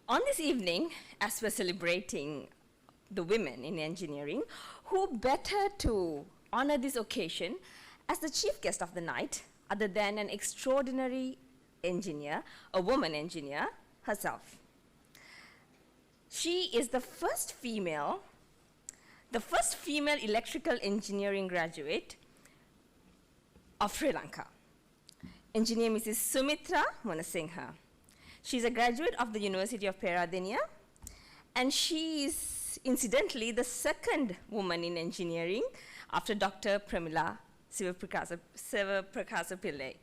On this evening, as we're celebrating the women in engineering, who better to honor this occasion as the chief guest of the night, other than an extraordinary engineer, a woman engineer herself. She is the first female electrical engineering graduate of Sri Lanka, engineer Mrs. Sumitra Moonesinghe. She's a graduate of the University of Peradeniya, and she is incidentally the second woman in engineering after Dr. Premila Sivaprakasa Pillai.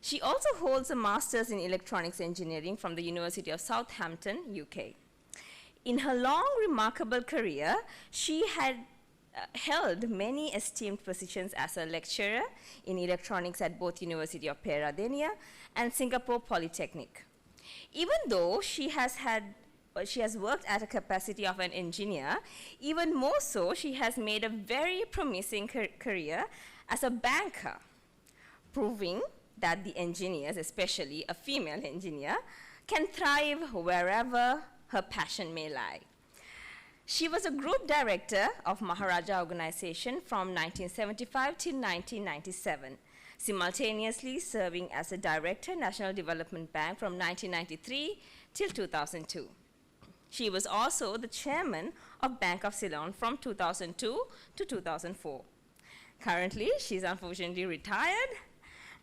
She also holds a master's in electronics engineering from the University of Southampton, UK. In her long, remarkable career, she had held many esteemed positions as a lecturer in electronics at both University of Peradeniya and Singapore Polytechnic. Even though she has worked at a capacity of an engineer, even more so, she has made a very promising career as a banker, proving that the engineers, especially a female engineer, can thrive wherever her passion may lie. She was a group director of Maharaja Organization from 1975 till 1997, simultaneously serving as a director, National Development Bank from 1993 till 2002. She was also the chairman of Bank of Ceylon from 2002 to 2004. Currently, she's unfortunately retired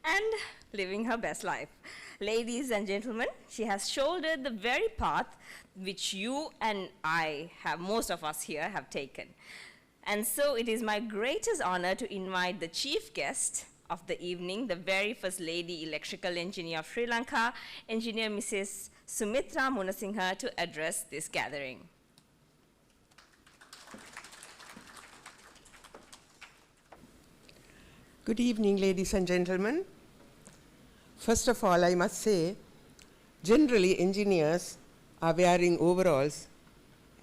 and living her best life. Ladies and gentlemen, she has shouldered the very path which you and most of us here have taken. And so it is my greatest honor to invite the chief guest of the evening, the very first lady electrical engineer of Sri Lanka, engineer Mrs. Sumitra Moonesinghe, to address this gathering. Good evening, ladies and gentlemen. First of all, I must say, generally engineers are wearing overalls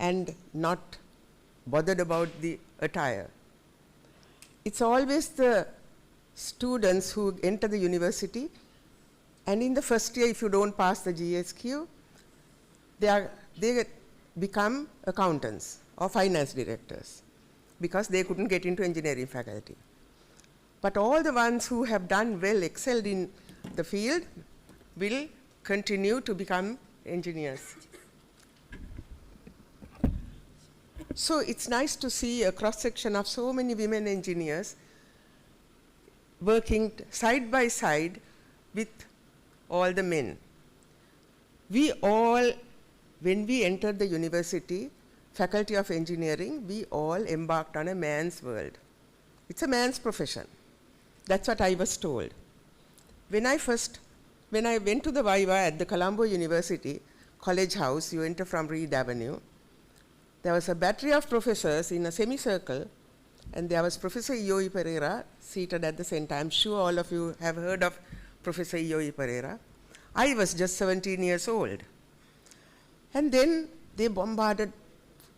and not bothered about the attire. It's always the students who enter the university, and in the first year, if you don't pass the GSQ, they become accountants or finance directors because they couldn't get into engineering faculty. But all the ones who have done well, excelled in the field, will continue to become engineers. So it's nice to see a cross-section of so many women engineers working side by side with all the men. We all, when we entered the university, Faculty of Engineering, we all embarked on a man's world. It's a man's profession. That's what I was told. When I went to the Viva at the Colombo University, College House, you enter from Reed Avenue, there was a battery of professors in a semicircle, and there was Professor Ioe Pereira seated at the center. I'm sure all of you have heard of Professor Ioe Pereira. I was just 17 years old. And then they bombarded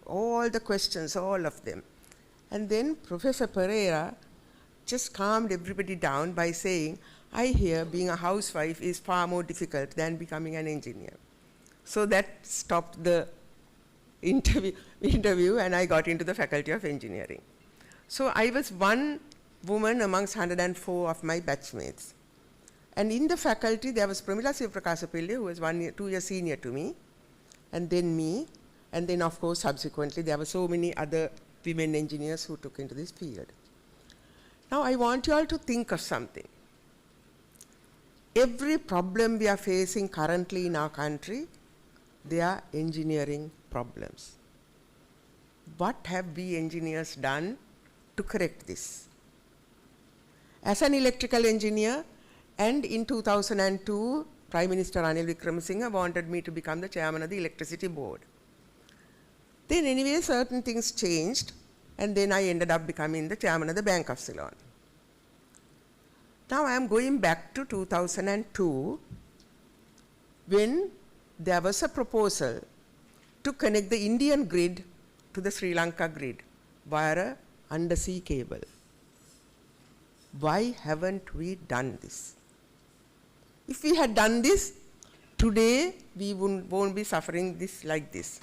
all the questions, all of them. And then Professor Pereira just calmed everybody down by saying, I hear being a housewife is far more difficult than becoming an engineer. So that stopped the interview, and I got into the Faculty of Engineering. So I was one woman amongst 104 of my batchmates. And in the faculty, there was Premila Sivaprakasa Pillai, who was 2 years senior to me, and then me, and then of course subsequently there were so many other women engineers who took into this field. Now I want you all to think of something. Every problem we are facing currently in our country, they are engineering problems. What have we engineers done to correct this? As an electrical engineer, and in 2002, Prime Minister Ranil Wickremesinghe wanted me to become the chairman of the Electricity Board. Then anyway, certain things changed, and then I ended up becoming the chairman of the Bank of Ceylon. Now I am going back to 2002, when there was a proposal to connect the Indian grid to the Sri Lanka grid via an undersea cable. Why haven't we done this? If we had done this, today we won't be suffering this like this.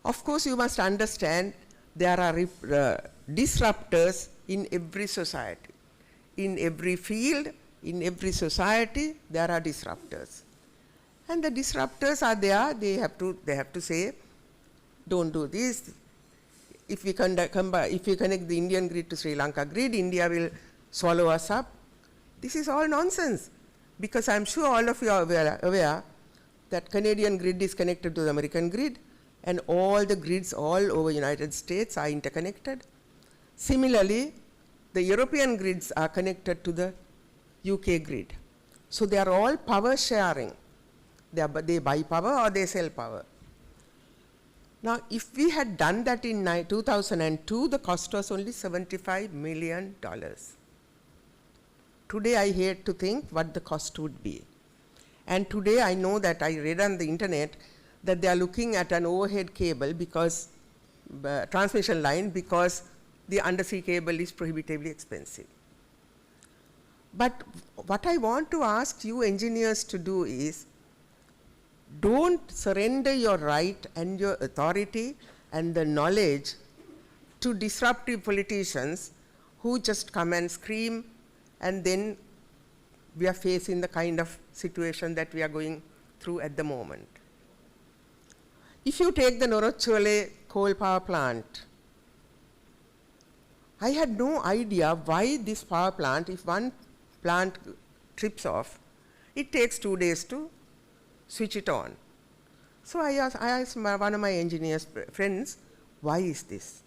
Of course, you must understand there are disruptors in every society. In every field, in every society, there are disruptors. And the disruptors are there, they have to say, don't do this. If we connect the Indian grid to Sri Lanka grid, India will swallow us up. This is all nonsense, because I'm sure all of you are aware that Canadian grid is connected to the American grid, and all the grids all over United States are interconnected. Similarly, the European grids are connected to the UK grid. So they are all power sharing. They buy power or they sell power. Now, if we had done that in 2002, the cost was only $75 million. Today, I hate to think what the cost would be. And today, I know that I read on the internet that they are looking at an overhead cable because transmission line, because the undersea cable is prohibitively expensive. But what I want to ask you engineers to do is, don't surrender your right and your authority and the knowledge to disruptive politicians who just come and scream, and then we are facing the kind of situation that we are going through at the moment. If you take the Norochole coal power plant, I had no idea why this power plant, if one plant trips off, it takes 2 days to switch it on. So I asked one of my engineers friends, why is this?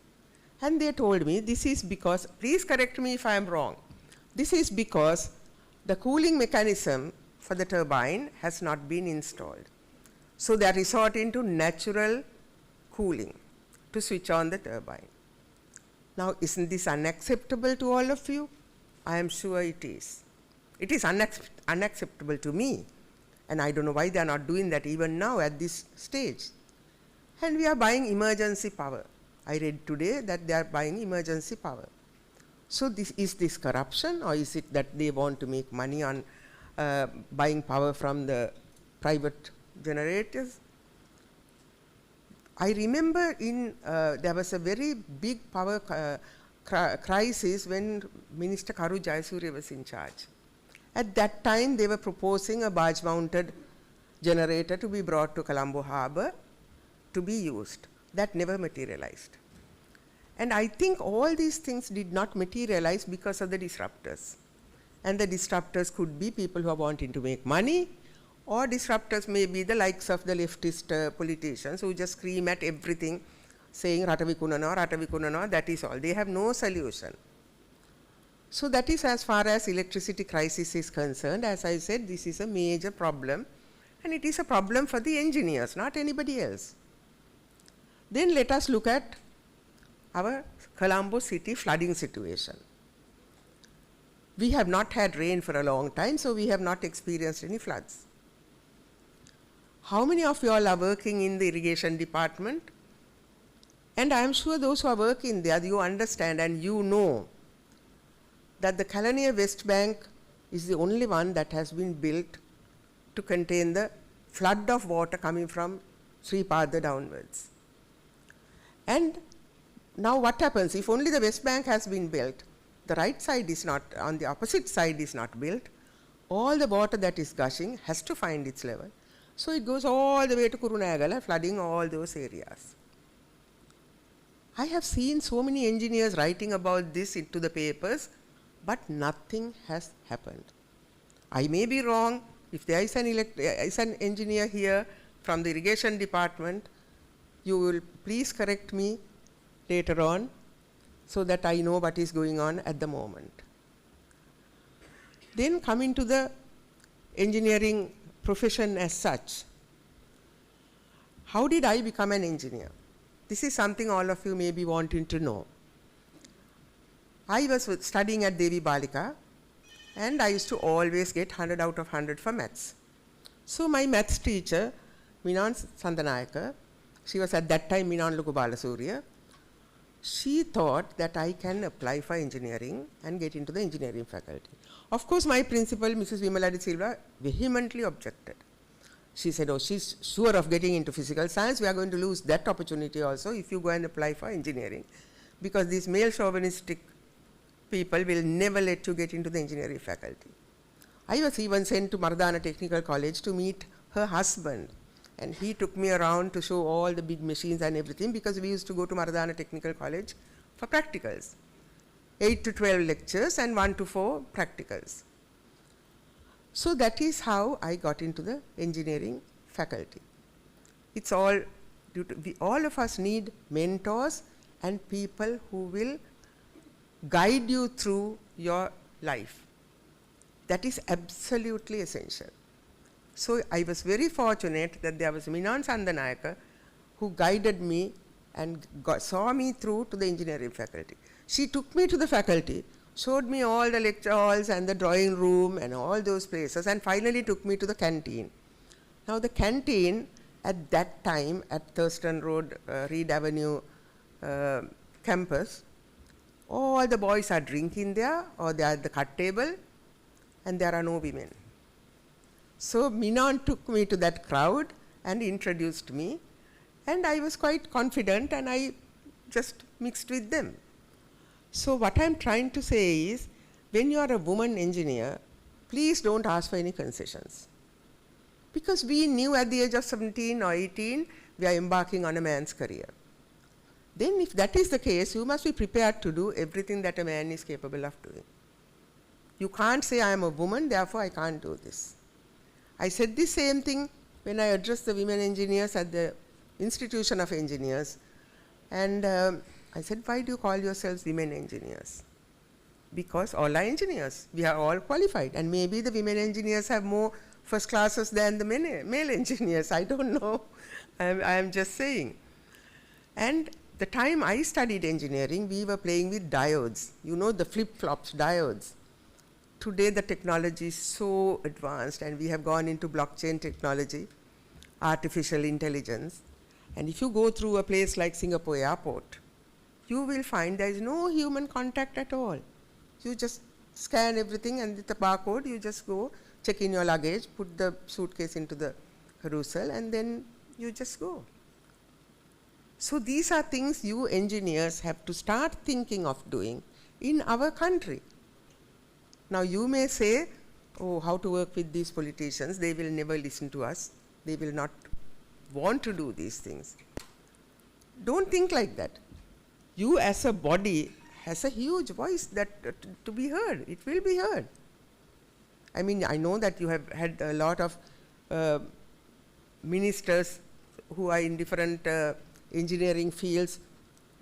And they told me, this is because, please correct me if I am wrong, this is because the cooling mechanism for the turbine has not been installed. So they are resorting to natural cooling to switch on the turbine. Now, isn't this unacceptable to all of you? I am sure it is. It is unacceptable to me. And I don't know why they are not doing that even now at this stage. And we are buying emergency power. I read today that they are buying emergency power. So is this corruption, or is it that they want to make money on buying power from the private generators? I remember there was a very big power crisis when Minister Karu Jayasuriya was in charge. At that time, they were proposing a barge-mounted generator to be brought to Colombo Harbour to be used. That never materialized. And I think all these things did not materialize because of the disruptors. And the disruptors could be people who are wanting to make money, or disruptors may be the likes of the leftist politicians who just scream at everything, saying Rata Vikunana, that is all. They have no solution. So that is as far as electricity crisis is concerned. As I said, this is a major problem, and it is a problem for the engineers, not anybody else. Then let us look at our Colombo city flooding situation. We have not had rain for a long time, so we have not experienced any floods. How many of you all are working in the irrigation department? And I am sure those who are working there, you understand and you know that the Kalaniya West Bank is the only one that has been built to contain the flood of water coming from Sri Pada downwards. And now what happens? If only the West Bank has been built, the right side is not, on the opposite side is not built, all the water that is gushing has to find its level. So it goes all the way to Kurunagala, flooding all those areas. I have seen so many engineers writing about this into the papers, but nothing has happened. I may be wrong. If there is an engineer here from the irrigation department, you will please correct me later on so that I know what is going on at the moment. Then coming to the engineering profession as such. How did I become an engineer? This is something all of you may be wanting to know. I was studying at Devi Balika, and I used to always get 100 out of 100 for maths. So my maths teacher, Minan Sandanayaka, she was at that time Minan Lukubalasuriya, she thought that I can apply for engineering and get into the engineering faculty. Of course, my principal, Mrs. Vimaladi Silva, vehemently objected. She said, oh, she's sure of getting into physical science. We are going to lose that opportunity also if you go and apply for engineering, because these male chauvinistic people will never let you get into the engineering faculty. I was even sent to Mardana Technical College to meet her husband, and he took me around to show all the big machines and everything, because we used to go to Mardana Technical College for practicals. 8 to 12 lectures and 1 to 4 practicals. So that is how I got into the engineering faculty. It's all due to, all of us need mentors and people who will guide you through your life. That is absolutely essential. So I was very fortunate that there was Minan Sandanayaka who guided me and saw me through to the engineering faculty. She took me to the faculty, showed me all the lecture halls and the drawing room and all those places, and finally took me to the canteen. Now the canteen at that time at Thurston Road, Reed Avenue campus, all the boys are drinking there, or they are at the cut table, and there are no women. So Minan took me to that crowd and introduced me, and I was quite confident, and I just mixed with them. So what I'm trying to say is, when you are a woman engineer, please don't ask for any concessions. Because we knew at the age of 17 or 18, we are embarking on a man's career. Then if that is the case, you must be prepared to do everything that a man is capable of doing. You can't say, I am a woman, therefore I can't do this. I said the same thing when I addressed the women engineers at the Institution of Engineers. And I said, why do you call yourselves women engineers? Because all are engineers. We are all qualified. And maybe the women engineers have more first classes than the male engineers. I don't know. I am just saying. And the time I studied engineering, we were playing with diodes. You know, the flip-flops diodes. Today the technology is so advanced, and we have gone into blockchain technology, artificial intelligence. And if you go through a place like Singapore airport, you will find there is no human contact at all. You just scan everything, and with the barcode you just go, check in your luggage, put the suitcase into the carousel, and then you just go. So these are things you engineers have to start thinking of doing in our country. Now you may say, oh, how to work with these politicians, they will never listen to us, they will not want to do these things. Don't think like that. You as a body has a huge voice that to be heard. It will be heard. I mean, I know that you have had a lot of ministers who are in different engineering fields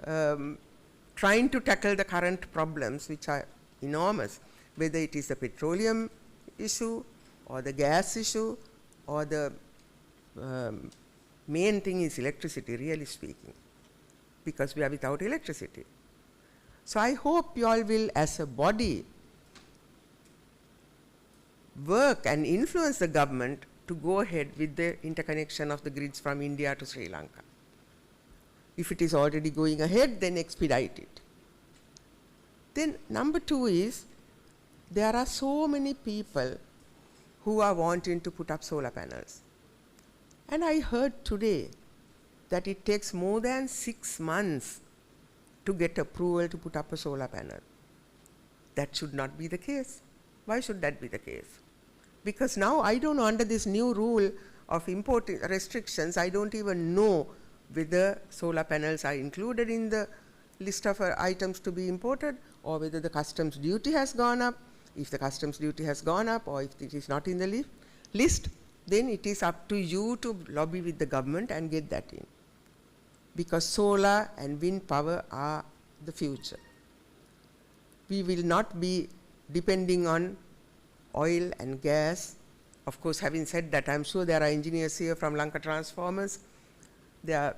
trying to tackle the current problems, which are enormous, whether it is the petroleum issue or the gas issue, or the main thing is electricity, really speaking, because we are without electricity. So I hope you all will, as a body, work and influence the government to go ahead with the interconnection of the grids from India to Sri Lanka. If it is already going ahead, then expedite it. Then number 2 is, there are so many people who are wanting to put up solar panels. And I heard today that it takes more than 6 months to get approval to put up a solar panel. That should not be the case. Why should that be the case? Because now I don't know, under this new rule of import restrictions, I don't even know whether solar panels are included in the list of items to be imported, or whether the customs duty has gone up. If the customs duty has gone up, or if it is not in the list, then it is up to you to lobby with the government and get that in. Because solar and wind power are the future. We will not be depending on oil and gas. Of course, having said that, I'm sure there are engineers here from Lanka Transformers. There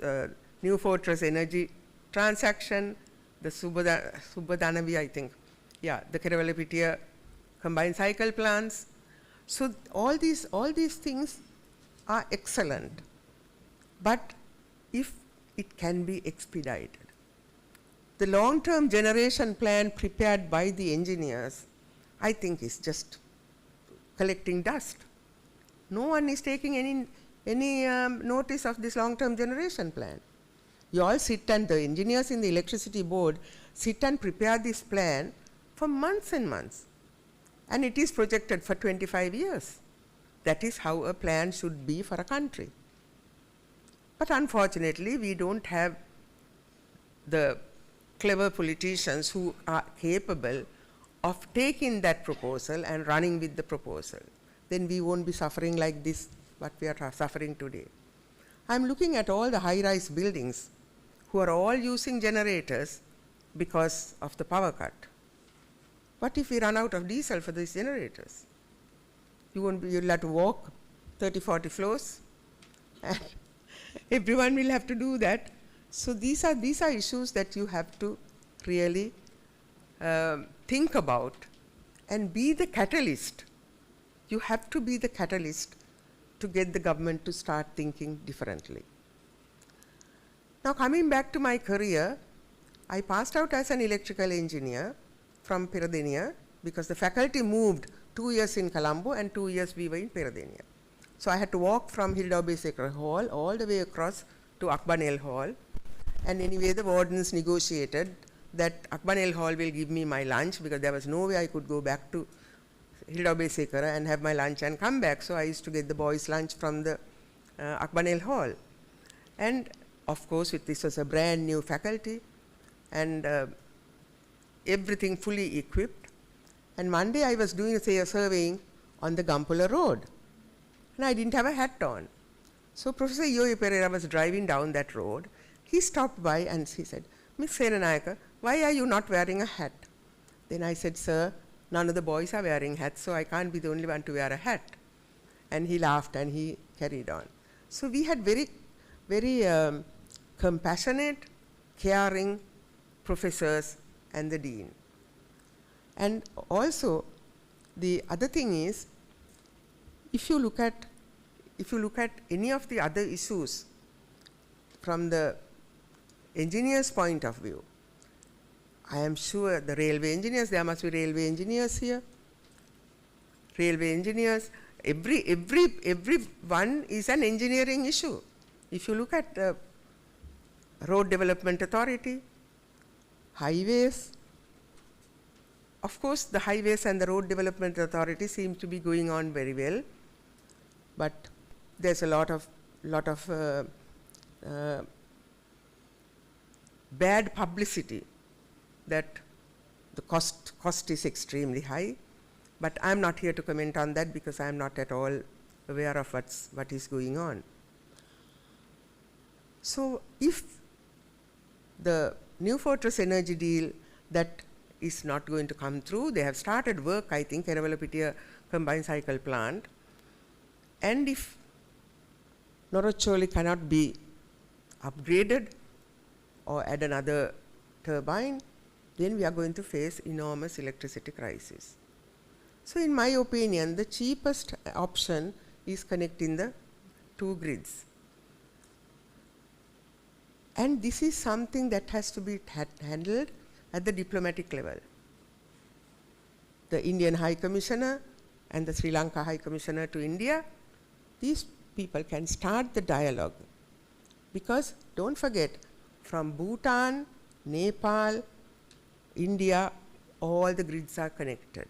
are New Fortress Energy Transaction, the Subadanavi, I think. Yeah, the Keravalapitia combined cycle plants. So all these things are excellent. But if it can be expedited. The long-term generation plan prepared by the engineers, I think, is just collecting dust. No one is taking any notice of this long-term generation plan. You all sit, and the engineers in the electricity board sit and prepare this plan for months and months. And it is projected for 25 years. That is how a plan should be for a country. But unfortunately, we don't have the clever politicians who are capable of taking that proposal and running with the proposal. Then we won't be suffering like this, what we are suffering today. I'm looking at all the high-rise buildings who are all using generators because of the power cut. What if we run out of diesel for these generators? You'll have to walk 30, 40 floors, and everyone will have to do that. So these are issues that you have to really think about and be the catalyst. You have to be the catalyst to get the government to start thinking differently. Now, coming back to my career, I passed out as an electrical engineer from Peradeniya because the faculty moved 2 years in Colombo and 2 years we were in Peradeniya. So I had to walk from Hildaubesekar Hall all the way across to Akbanel Hall. And anyway, the wardens negotiated that Akbanel Hall will give me my lunch because there was no way I could go back to Hildaubesekar and have my lunch and come back. So I used to get the boys' lunch from the Akbanel Hall. And of course, this was a brand new faculty and everything fully equipped. And one day I was doing a surveying on the Gampula Road, and I didn't have a hat on. So Professor Yoyo Pereira was driving down that road. He stopped by and he said, "Miss Senanayaka, why are you not wearing a hat?" Then I said, "Sir, none of the boys are wearing hats, so I can't be the only one to wear a hat." And he laughed and he carried on. So we had very compassionate, caring professors and the dean. And also, the other thing is, if you look at any of the other issues from the engineer's point of view, I am sure the railway engineers, there must be railway engineers here. Railway engineers, every one is an engineering issue. If you look at Road Development Authority, highways, of course the highways and the Road Development Authority seem to be going on very well, but there's a lot of bad publicity that the cost is extremely high, but I'm not here to comment on that because I'm not at all aware of what is going on. So if the New Fortress Energy deal that is not going to come through, they have started work, I think, Kerawalapitiya combined cycle plant, and if Noracholi cannot be upgraded or add another turbine, then we are going to face enormous electricity crisis. So in my opinion, the cheapest option is connecting the two grids. And this is something that has to be handled at the diplomatic level. The Indian High Commissioner and the Sri Lanka High Commissioner to India, these people can start the dialogue. Because don't forget, from Bhutan, Nepal, India, all the grids are connected.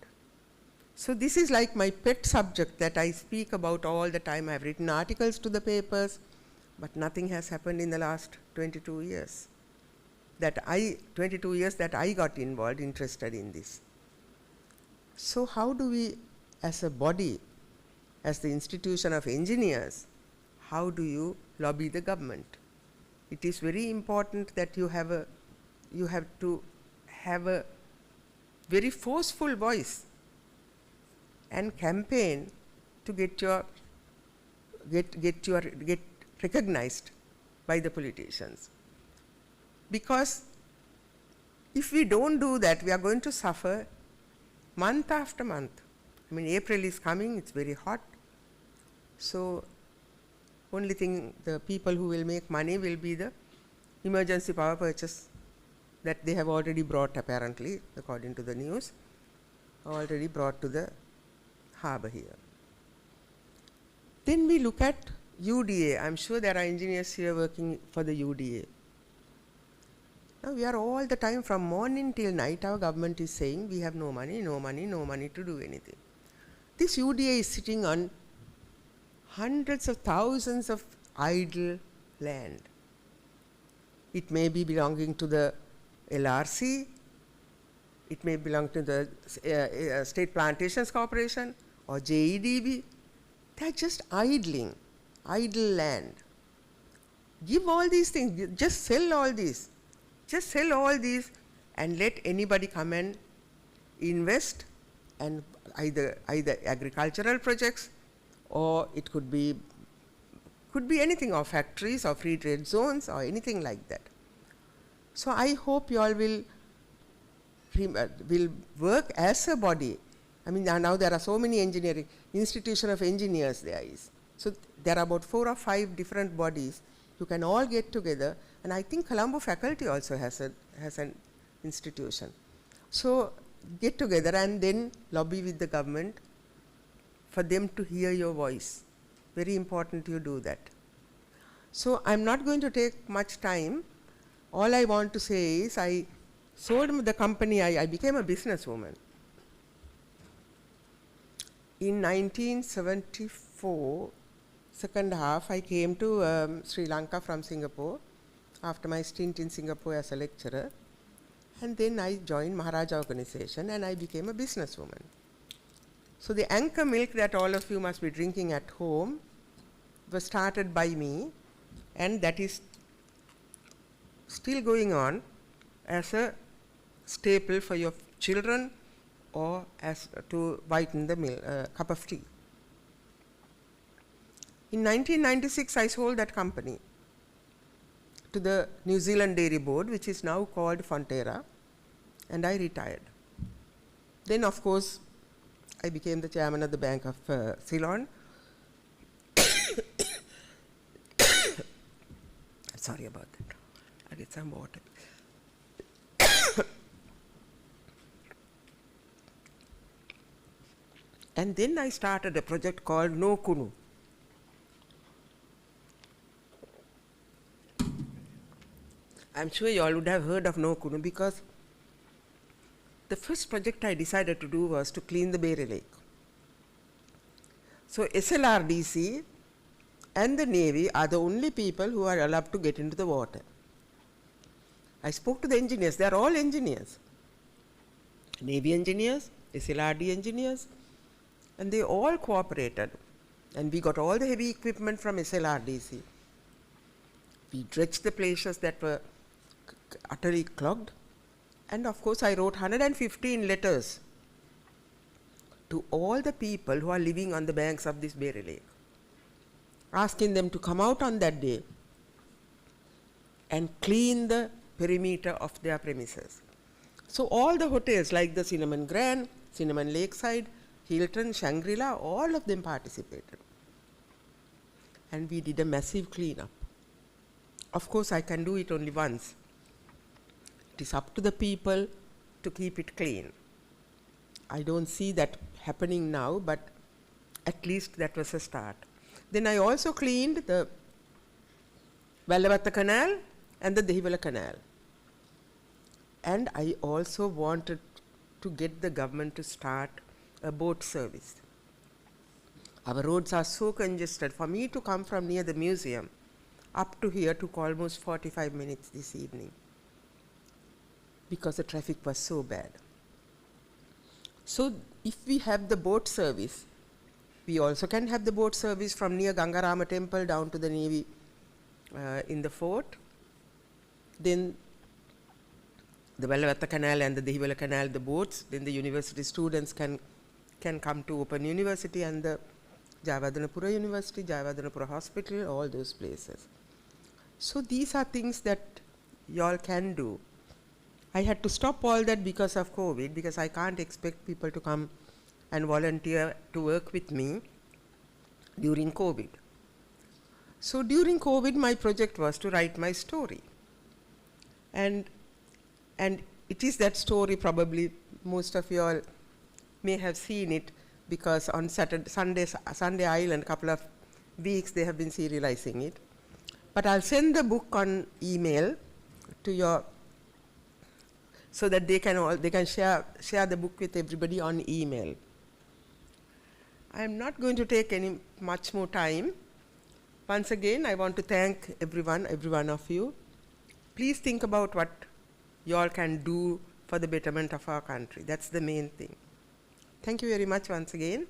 So this is like my pet subject that I speak about all the time. I've written articles to the papers, but nothing has happened in the last 22 years. 22 years that I got involved, interested in this. So how do we, as a body, as the institution of engineers, how do you lobby the government? It is very important that you have to have a very forceful voice and campaign to get recognized by the politicians. Because if we don't do that, we are going to suffer month after month. I mean, April is coming, it's very hot. So only thing, the people who will make money will be the emergency power purchase that they have already brought, apparently, according to the news, already brought to the harbour here. Then we look at UDA. I'm sure there are engineers here working for the UDA. Now we are all the time from morning till night, our government is saying we have no money, no money, no money to do anything. This UDA is sitting on hundreds of thousands of idle land. It may be belonging to the LRC, it may belong to the State Plantations Corporation or JEDB. They are just idling, idle land. Give all these things, just sell all these. Just sell all these and let anybody come and invest, and either agricultural projects, or it could be anything, or factories or free trade zones or anything like that. So I hope you all will work as a body. I mean, now there are so many engineering institution of engineers there is. So there are about 4 or 5 different bodies. You can all get together, and I think Colombo faculty also has an institution. So get together and then lobby with the government for them to hear your voice. Very important you do that. So I'm not going to take much time. All I want to say is I sold the company, I became a businesswoman. In 1974, second half, I came to Sri Lanka from Singapore after my stint in Singapore as a lecturer, and then I joined Maharaja organization and I became a businesswoman. So the anchor milk that all of you must be drinking at home was started by me, and that is still going on as a staple for your children or as to whiten the cup of tea. In 1996, I sold that company to the New Zealand Dairy Board, which is now called Fonterra, and I retired. Then, of course, I became the chairman of the Bank of Ceylon. Sorry about that. I get some water. And then I started a project called No Kunu. I'm sure you all would have heard of No Kunu, because the first project I decided to do was to clean the Beary Lake. So SLRDC and the Navy are the only people who are allowed to get into the water. I spoke to the engineers, they are all engineers. Navy engineers, SLRD engineers, and they all cooperated. And we got all the heavy equipment from SLRDC. We dredged the places that were utterly clogged. And of course, I wrote 115 letters to all the people who are living on the banks of this Beary Lake, asking them to come out on that day and clean the perimeter of their premises. So all the hotels like the Cinnamon Grand, Cinnamon Lakeside, Hilton, Shangri-La, all of them participated. And we did a massive cleanup. Of course, I can do it only once. It is up to the people to keep it clean. I don't see that happening now, but at least that was a start. Then I also cleaned the Vallavatta Canal and the Dehiwala Canal. And I also wanted to get the government to start a boat service. Our roads are so congested. For me to come from near the museum up to here took almost 45 minutes this evening, because the traffic was so bad. So if we have the boat service, we also can have the boat service from near Gangarama temple down to the Navy in the fort. Then the Vallavatta Canal and the Dehiwala Canal, the boats, then the university students can come to Open University and the Jayawardenepura University, Jayawardenepura Hospital, all those places. So these are things that y'all can do. I had to stop all that because of COVID, because I can't expect people to come and volunteer to work with me during COVID. So during COVID, my project was to write my story. And it is that story, probably most of you all may have seen it, because on Sunday Island, a couple of weeks they have been serializing it. But I'll send the book on email to your, so that they can share the book with everybody on email. I am not going to take much more time. Once again, I want to thank every one of you. Please think about what you all can do for the betterment of our country. That's the main thing. Thank you very much once again.